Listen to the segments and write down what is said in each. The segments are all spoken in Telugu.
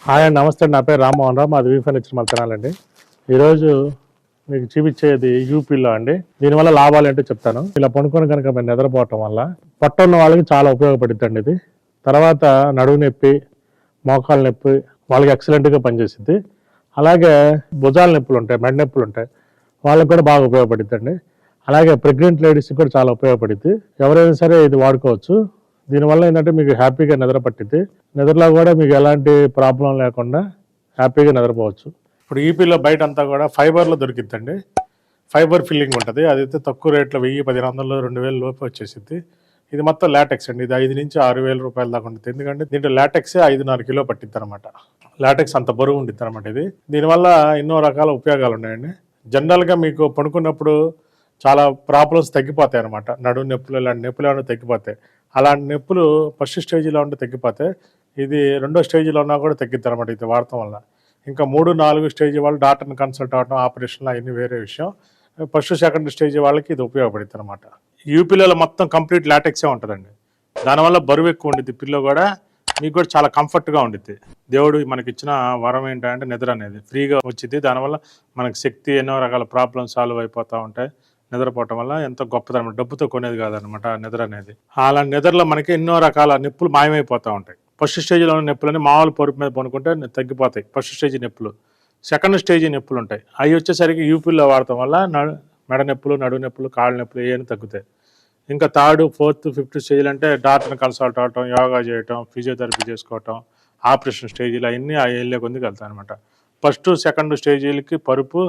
హాయ్ అండి, నమస్తే. నా పేరు రామ్మోహన్ రావు, మాది వీ ఫర్నిచర్ మల్తనాలండి. ఈరోజు మీకు చూపించేది యూపీలో అండి. దీనివల్ల లాభాలు ఏంటో చెప్తాను. ఇలా పనుకొని కనుక మీరు నిద్రపోవటం వల్ల పొట్ట ఉన్న వాళ్ళకి చాలా ఉపయోగపడుతుంది ఇది. తర్వాత నడువు నొప్పి, మోకాలు నొప్పి వాళ్ళకి ఎక్సలెంట్గా పనిచేసింది. అలాగే భుజాల నొప్పులు ఉంటాయి, మెడ నొప్పులు ఉంటాయి, వాళ్ళకి కూడా బాగా ఉపయోగపడుతుందండి. అలాగే ప్రెగ్నెంట్ లేడీస్కి కూడా చాలా ఉపయోగపడుతుంది. ఎవరైనా సరే ఇది వాడుకోవచ్చు. దీనివల్ల ఏంటంటే మీకు హ్యాపీగా నిద్ర పట్టిద్ది. నిద్రలో కూడా మీకు ఎలాంటి ప్రాబ్లం లేకుండా హ్యాపీగా నిద్రపోవచ్చు. ఇప్పుడు ఈపీలో బయట అంతా కూడా ఫైబర్లో దొరికిద్దండి. ఫైబర్ ఫిల్లింగ్ ఉంటుంది. అదైతే తక్కువ రేట్లో 1000, 1500, 2000 లోపు వచ్చేసింది. ఇది మొత్తం లాటెక్స్ అండి. ఇది 5 నుంచి 6000 రూపాయల దాకా ఉంటుంది. ఎందుకంటే దీంట్లో లాటెక్సే 5.5 కిలో పట్టిద్ది అనమాట. లాటెక్స్ అంత బరువు ఉంటుంది అనమాట. ఇది దీనివల్ల ఎన్నో రకాల ఉపయోగాలు ఉన్నాయండి. జనరల్గా మీకు పడుకున్నప్పుడు చాలా ప్రాబ్లమ్స్ తగ్గిపోతాయి అనమాట. నడుము నొప్పులు, ఇలాంటి నొప్పులు ఏమైనా తగ్గిపోతాయి. అలాంటి నొప్పులు ఫస్ట్ స్టేజ్లో ఉంటే తగ్గిపోతే ఇది రెండో స్టేజ్లో ఉన్నా కూడా తగ్గిద్ది అనమాట ఇది వాడటం వల్ల. ఇంకా 3, 4 స్టేజ్ వాళ్ళు డాక్టర్ని కన్సల్ట్ అవ్వడం, ఆపరేషన్లు అవన్నీ వేరే విషయం. ఫస్ట్ సెకండ్ స్టేజ్ వాళ్ళకి ఇది ఉపయోగపడుతుంది అనమాట. యూపీలో మొత్తం కంప్లీట్ లాటెక్సే ఉంటుందండి. దానివల్ల బరువు ఎక్కువ ఉండిద్ది. పిల్లో కూడా మీకు కూడా చాలా కంఫర్ట్గా ఉండిద్ది. దేవుడు మనకి ఇచ్చిన వరం ఏంటంటే నిద్ర అనేది ఫ్రీగా వచ్చింది. దానివల్ల మనకి శక్తి, ఎన్నో రకాల ప్రాబ్లమ్స్ సాల్వ్ అయిపోతూ ఉంటాయి. నిద్రపోవటం వల్ల ఎంతో గొప్పదనమాట. డబ్బుతో కొనేది కాదనమాట నిద్ర అనేది. అలాంటి నిద్రలో మనకి ఎన్నో రకాల నొప్పులు మాయమైపోతూ ఉంటాయి. ఫస్ట్ స్టేజ్లో ఉన్న నొప్పులని మామూలు పరుపు మీద పనుకుంటే తగ్గిపోతాయి ఫస్ట్ స్టేజ్ నొప్పులు. సెకండ్ స్టేజ్ నొప్పులు ఉంటాయి. అవి వచ్చేసరికి యూపీలో వాడటం వల్ల మెడ నొప్పులు, నడువు నొప్పులు, కాళ్ళ నొప్పులు ఏమైనా తగ్గుతాయి. ఇంకా 3rd, 4th, 5th స్టేజ్లు అంటే డాక్టర్ని కన్సల్ట్ అవ్వటం, యోగా చేయటం, ఫిజియోథెరపీ చేసుకోవటం, ఆపరేషన్ స్టేజ్లు అవన్నీ ఆ ఏళ్ళే కొందుకు వెళ్తాయి అనమాట. ఫస్ట్ సెకండ్ స్టేజీలకి పరుపు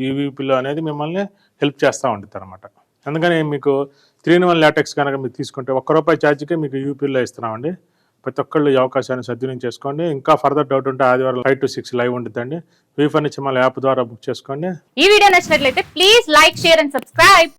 యూపీలో అనేది మిమ్మల్ని హెల్ప్ చేస్తూ ఉంటుంది అనమాట. అందుకని మీకు 3-in-1 లాటెక్స్ కనుక మీరు తీసుకుంటే ₹1 ఛార్జీకే మీకు యూపీలో ఇస్తున్నామండి. ప్రతి ఒక్కళ్ళు ఈ అవకాశాన్ని సద్వినియోగం చేసుకోండి. ఇంకా ఫర్దర్ డౌట్ ఉంటే ఆదివారం 5 to 6 లైవ్ ఉంటుందండి. వీ ఫర్నిచర్ యాప్ ద్వారా బుక్ చేసుకోండి. ఈ వీడియో నచ్చినట్లయితే please like, share and subscribe.